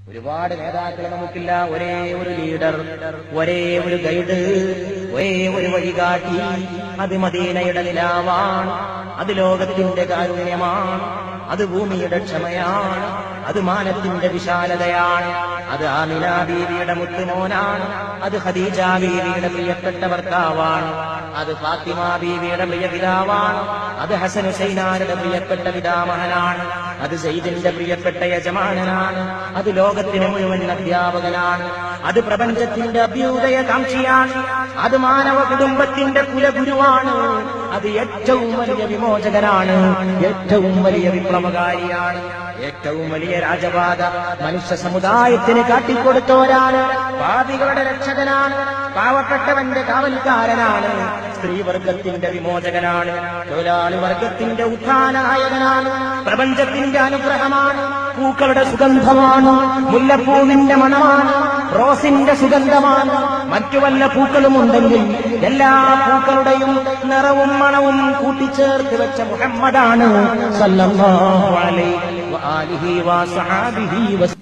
ഒരുപാട് നേതാക്കളെ നമുക്കില്ല, ഒരേ ഒരു ലീഡർ, ഒരേ ഒരു ഗൈഡ്, ഒരേ ഒരു വഴികാട്ടി. അത് മദീനയുടെ നിലാവാണ്, അത് ലോകത്തിന്റെ കാരുണ്യമാണ്, അത് ഭൂമിയുടെ ക്ഷമയാണ്, അത് മാനത്തിന്റെ വിശാലതയാണ്, അത് ആമിന ബീവിയുടെ മുത്തുമോനാണ്, അത് ഖദീജ ബീവിയുടെ പ്രിയപ്പെട്ട ഭർത്താവാണ്, അത് ഫാത്തിമ ബീവിയുടെ പ്രിയ പിതാവാണ്, അത് ഹസൻ ഹുസൈനാരുടെ പ്രിയപ്പെട്ട പിതാമഹനാണ്, അത് സയ്യിദിന്റെ പ്രിയപ്പെട്ട യജമാനനാണ്, അത് ലോകത്തിന് മുഴുവൻ അധ്യാപകനാണ്, അത് പ്രപഞ്ചത്തിന്റെ അഭ്യുദയ കാംക്ഷിയാണ്, അത് മാനവ കുടുംബത്തിന്റെ കുലഗുരുവാണ്, അത് ഏറ്റവും വലിയ വിമോചകനാണ്, ഏറ്റവും വലിയ വിപ്ലവകാരിയാണ്, ഏറ്റവും വലിയ രാജപാത മനുഷ്യ സമുദായത്തിന് കാട്ടിക്കൊടുത്തവരാണ്, പാപികളുടെ രക്ഷകനാണ്, പാവപ്പെട്ടവന്റെ കാവൽക്കാരനാണ്, സ്ത്രീവർഗത്തിന്റെ വിമോചകനാണ്, തൊഴിലാളി വർഗത്തിന്റെ ഉത്ഥാനനായകനാണ്, പ്രപഞ്ചത്തിന്റെ അനുഗ്രഹമാണ്, പൂക്കളുടെ സുഗന്ധമാണ്, മുല്ലപ്പൂവിന്റെ മണമാണ്, റോസിന്റെ സുഗന്ധമാണ്, മറ്റു വല്ല പൂക്കളും ഉണ്ടെങ്കിൽ എല്ലാ പൂക്കളുടെയും നിറവും മണവും കൂട്ടിച്ചേർത്ത് വെച്ച മുഹമ്മദാണ് സല്ലല്ലാഹു അലൈഹി വആലിഹി വസഹബിഹി വസല്ലം.